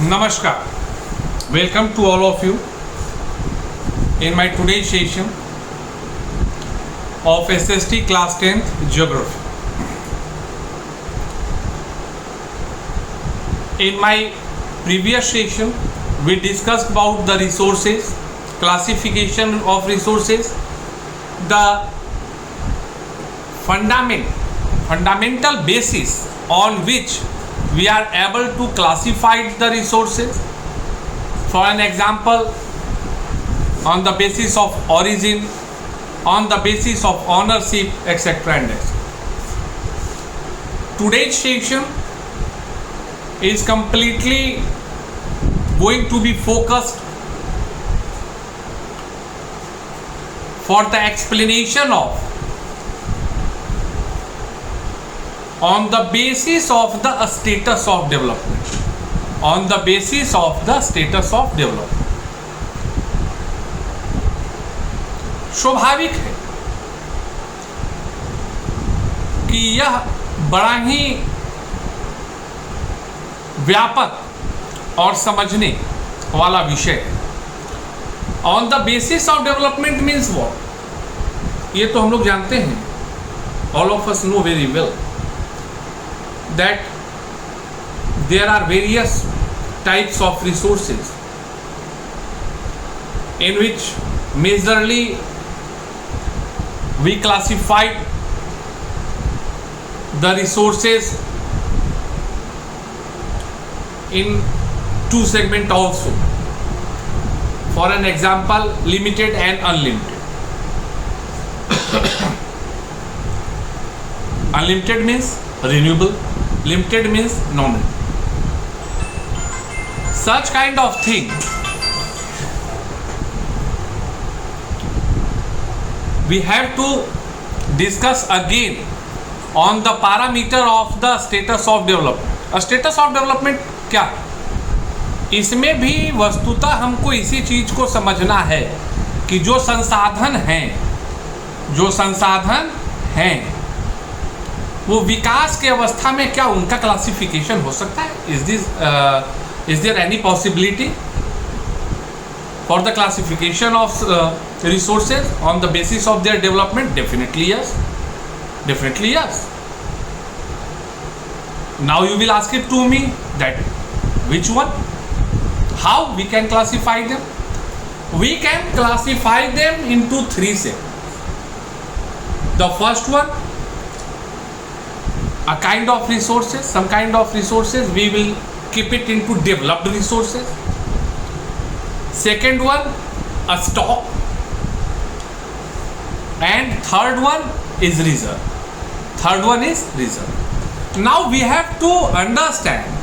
Namaskar. Welcome to all of you in my today's session of SST Class 10th Geography. In my previous session, we discussed about the resources, classification of resources, the fundamental basis on which we are able to classify the resources. For an example, on the basis of origin, on the basis of ownership, etc. and etc. Today's session is completely going to be focused for the explanation of on the basis of the status of development. On the basis of the status of development. स्वाभाविक है कि यह बड़ा ही व्यापक और समझने वाला विषय है. On the basis of development means what? ये तो हम लोग जानते हैं, all of us know very well that there are various types of resources in which majorly we classify the resources in two segments also. For an example, limited and unlimited. Unlimited means renewable, limited means non-renewable. Such kind of thing we have to discuss again on the parameter of the status of development. Status of development क्या है? इसमें भी वस्तुतः हमको इसी चीज को समझना है कि जो संसाधन हैं वो विकास के अवस्था में क्या उनका क्लासिफिकेशन हो सकता है? Is there any possibility for the classification of resources on the basis of their development? Definitely yes. Now you will ask it to me that which one? How we can classify them? We can classify them into three segments. The first one, a kind of resources, some kind of resources, we will keep it into developed resources. Second one, a stock. And third one is reserve. Now we have to understand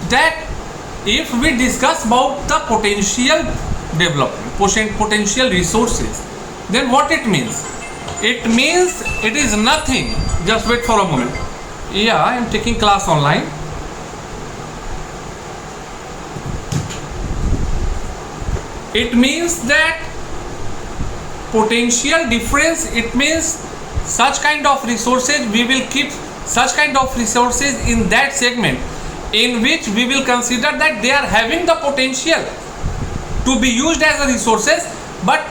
that if we discuss about the potential development, potential resources, then what it means? It means it is nothing. Just wait for a moment. Yeah, I am taking class online. It means that potential difference, it means such kind of resources, we will keep such kind of resources in that segment in which we will consider that they are having the potential to be used as a resources, but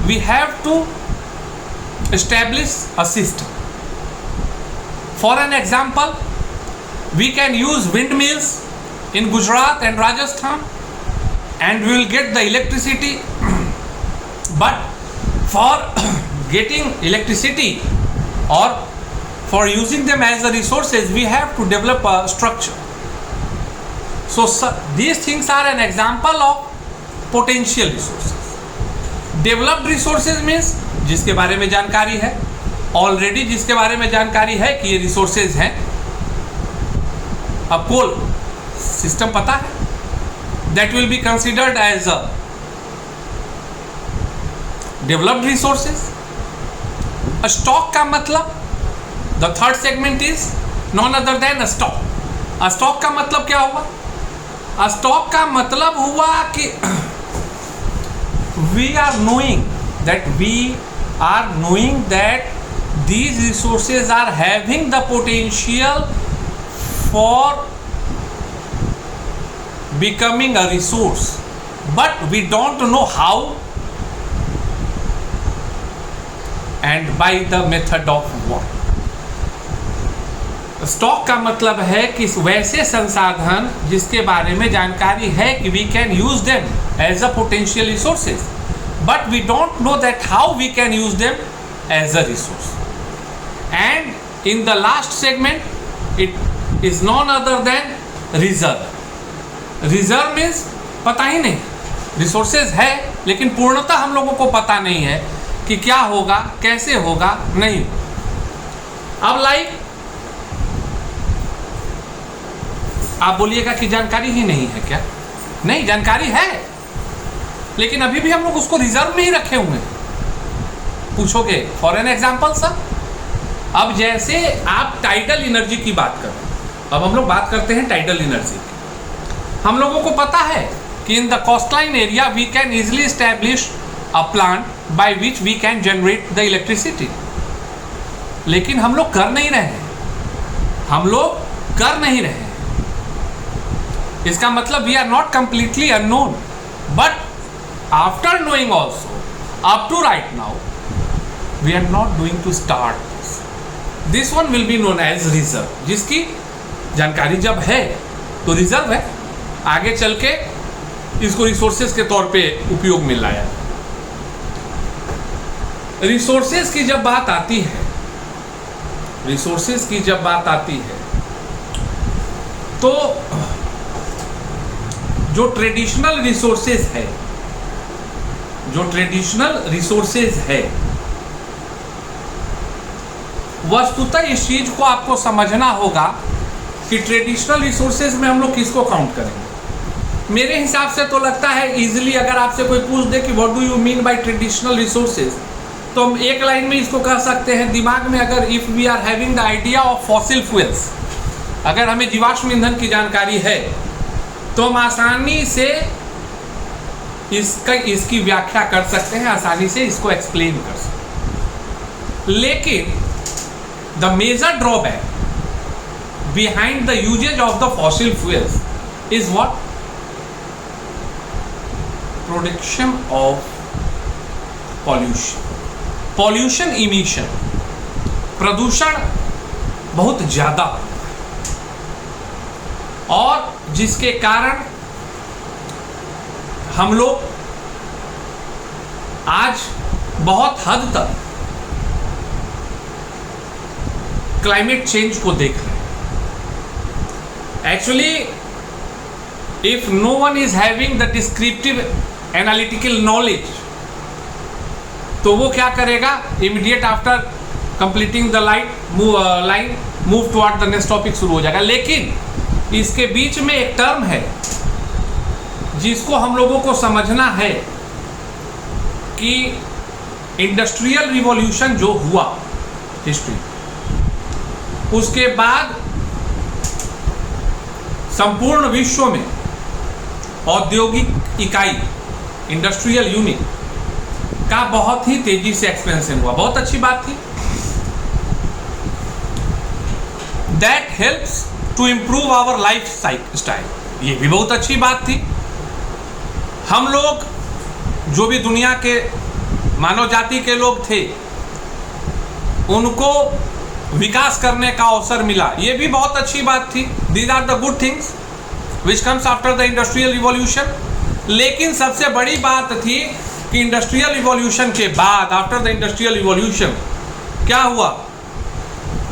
we have to establish a system. For an example, we can use windmills in Gujarat and Rajasthan and we will get the electricity. But for getting electricity or for using them as the resources, we have to develop a structure. So these things are an example of potential resources. Developed resources means जिसके बारे में जानकारी है already, जिसके बारे में जानकारी है कि ये रिसोर्सेज हैं. अब कोल सिस्टम पता है, that will be considered as a developed resources. A stock का मतलब, the third segment is none other than a stock. A stock का मतलब क्या हुआ? A stock का मतलब हुआ कि we are knowing that these resources are having the potential for becoming a resource, but we don't know how and by the method of what. Stock का मतलब है कि वैसे संसाधन जिसके बारे में जानकारी है कि we can use them as a potential resources, but we don't know that how we can use them as a resource. And in the last segment, it is none other than reserve. Reserve means पता ही नहीं, resources है लेकिन पूर्णतः हम लोगों को पता नहीं है कि क्या होगा, कैसे होगा, नहीं। अब लाइक आप बोलिएगा कि जानकारी ही नहीं है क्या? नहीं, जानकारी है, लेकिन अभी भी हम लोग उसको रिजर्व में ही रखे हुए हैं। पूछोगे फॉर एन एग्जाम्पल सर, अब जैसे आप टाइडल एनर्जी की बात करें, अब हम लोग बात करते हैं टाइडल एनर्जी की। हम लोगों को पता है कि in the coastline area we can easily establish a plant by which we can generate the electricity, लेकिन हम लोग कर नहीं रहे, हम लोग कर नहीं रहे। इसका मतलब we are not completely unknown, but after knowing also up to right now we are not going to start this one will be known as reserve. जिसकी जानकारी जब है तो रिजर्व है, आगे चल के इसको रिसोर्सेज के तौर पे उपयोग में लाया। रिसोर्सेज की जब बात आती है, रिसोर्सेज की जब बात आती है तो जो ट्रेडिशनल रिसोर्सेज है, जो ट्रेडिशनल रिसोर्सेज है, वस्तुतः इस चीज को आपको समझना होगा कि ट्रेडिशनल रिसोर्सेज में हम लोग किसको काउंट करेंगे। मेरे हिसाब से तो लगता है इजीली अगर आपसे कोई पूछ दे कि what do you mean by traditional resources, तो हम एक लाइन में इसको कह सकते हैं दिमाग में, अगर if we are having the idea of fossil fuels, अगर हमें जीवाश्म ईंधन की जानकारी है तो हम आसानी से इसकी व्याख्या कर सकते हैं, आसानी से इसको एक्सप्लेन कर सकते हैं। लेकिन the major drawback behind the usages of the fossil fuels is what? Production of pollution, pollution emission, प्रदूषण बहुत ज्यादा, और जिसके कारण हम लोग आज बहुत हद तक क्लाइमेट चेंज को देख रहे हैं। Actually if no one is having the descriptive analytical knowledge, तो वो क्या करेगा, immediate after completing the line move toward the next topic शुरू हो जाएगा। लेकिन इसके बीच में एक टर्म है जिसको हम लोगों को समझना है कि इंडस्ट्रियल रिवॉल्यूशन जो हुआ हिस्ट्री, उसके बाद संपूर्ण विश्व में औद्योगिक इकाई, इंडस्ट्रियल यूनिट का बहुत ही तेजी से एक्सपेंशन हुआ। बहुत अच्छी बात थी, that helps to improve our life style, ये भी बहुत अच्छी बात थी। हम लोग जो भी दुनिया के मानव जाति के लोग थे उनको विकास करने का अवसर मिला, ये भी बहुत अच्छी बात थी। These are the good things which comes after the industrial revolution. लेकिन सबसे बड़ी बात थी कि इंडस्ट्रियल रिवॉल्यूशन के बाद, आफ्टर द इंडस्ट्रियल रिवॉल्यूशन क्या हुआ,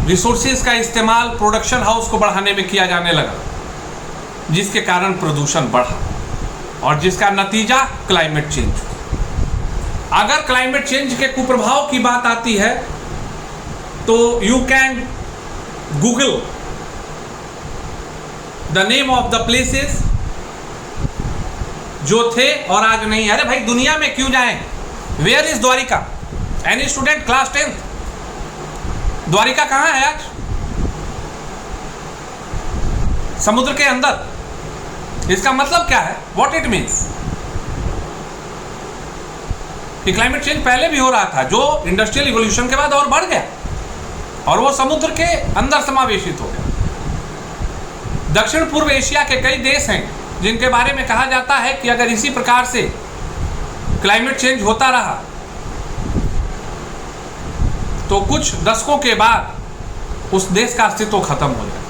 रिसोर्सेज का इस्तेमाल प्रोडक्शन हाउस को बढ़ाने में किया जाने लगा, जिसके कारण प्रदूषण बढ़ा और जिसका नतीजा क्लाइमेट चेंज हुआ। अगर क्लाइमेट चेंज के कुप्रभाव की बात आती है तो you can Google the name of the places जो थे और आज नहीं। अरे भाई दुनिया में क्यों जाएं? Where is Dwarka? Any student class 10th, Dwarka कहाँ है आज? समुद्र के अंदर। इसका मतलब क्या है? What it means? कि क्लाइमेट चेंज पहले भी हो रहा था, जो इंडस्ट्रियल रिवॉल्यूशन के बाद और बढ़ गया और वो समुद्र के अंदर समावेशित हो गया। दक्षिण पूर्व एशिया के कई देश हैं जिनके बारे में कहा जाता है कि अगर इसी प्रकार से क्लाइमेट चेंज होता रहा तो कुछ दशकों के बाद उस देश का अस्तित्व खत्म हो जाए।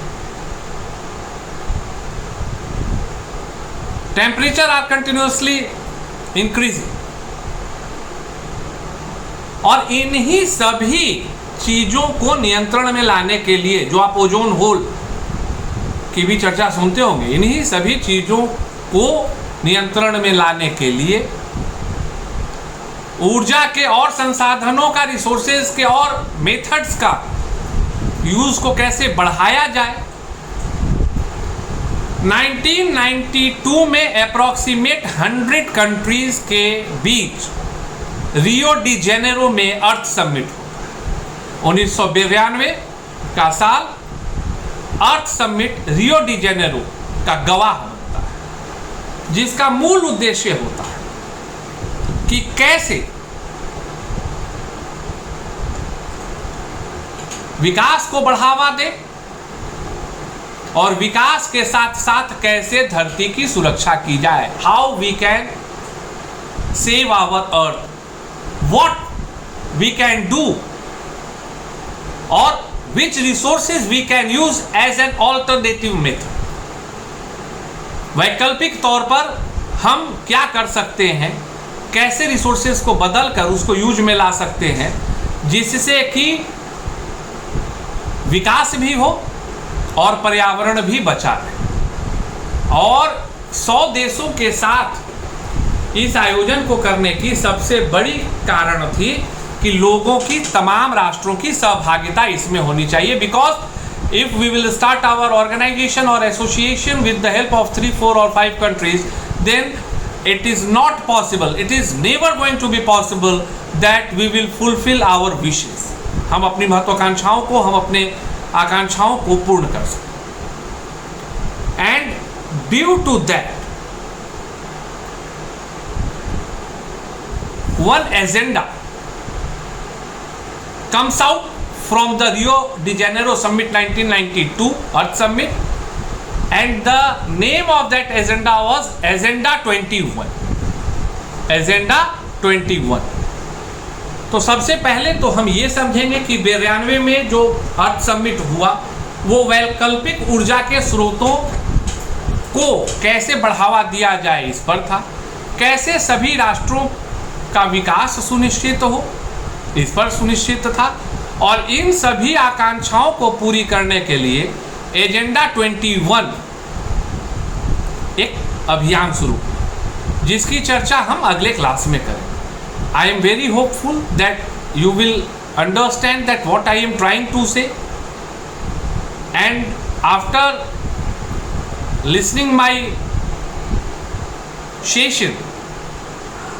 टेम्परेचर आर कंटिन्यूअसली इंक्रीजिंग, और इन्हीं सभी चीजों को नियंत्रण में लाने के लिए, जो आप ओजोन होल की भी चर्चा सुनते होंगे, इन्हीं सभी चीजों को नियंत्रण में लाने के लिए ऊर्जा के और संसाधनों का, रिसोर्सेज के और मेथड्स का यूज को कैसे बढ़ाया जाए। 1992 में अप्रॉक्सीमेट 100 कंट्रीज के बीच रियो डी जेनेरो में अर्थ समिट होता है। 1992 का साल अर्थ समिट रियो डी जेनेरो का गवाह बनता है, जिसका मूल उद्देश्य होता है कि कैसे विकास को बढ़ावा दे और विकास के साथ साथ कैसे धरती की सुरक्षा की जाए। How we can save our earth, what we can do, और which resources we can use as an alternative method। वैकल्पिक तौर पर हम क्या कर सकते हैं, कैसे रिसोर्सेज को बदल कर उसको यूज में ला सकते हैं, जिससे कि विकास भी हो और पर्यावरण भी बचा रहे। और 100 देशों के साथ इस आयोजन को करने की सबसे बड़ी कारण थी कि लोगों की, तमाम राष्ट्रों की सहभागिता इसमें होनी चाहिए। Because if we will start our organisation और association with the help of 3, 4 और 5 countries, then it is not possible, it is never going to be possible that we will fulfill our wishes। हम अपनी महत्वाकांक्षाओं को, हम अपने आकांक्षाओं को पूर्ण कर सकते। And due to that one agenda comes out from the Rio de Janeiro Summit 1992 Earth Summit, and the name of that agenda was Agenda 21। Agenda 21। तो सबसे पहले तो हम ये समझेंगे कि 92 में जो अर्थ समिट हुआ वो वैकल्पिक ऊर्जा के स्रोतों को कैसे बढ़ावा दिया जाए इस पर था, कैसे सभी राष्ट्रों का विकास सुनिश्चित हो इस पर सुनिश्चित था, और इन सभी आकांक्षाओं को पूरी करने के लिए एजेंडा 21 एक अभियान शुरू, जिसकी चर्चा हम अगले क्लास में करें। I am very hopeful that you will understand that what I am trying to say, and after listening my session,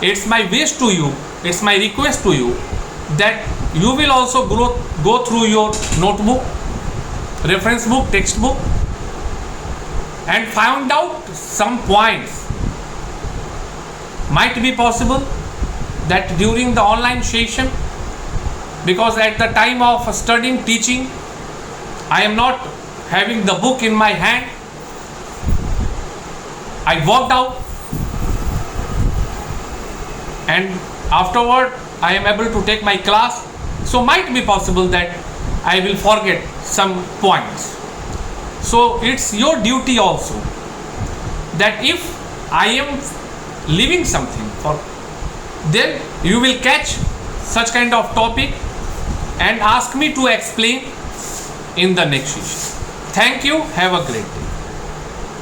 it's my wish to you, it's my request to you that you will also go through your notebook, reference book, textbook, and find out some points. Might be possible that during the online session, because at the time of studying, teaching, I am not having the book in my hand, I walked out, and afterward I am able to take my class, so might be possible that I will forget some points. So it's your duty also that if I am leaving something for, then you will catch such kind of topic and ask me to explain in the next session. Thank you, have a great day.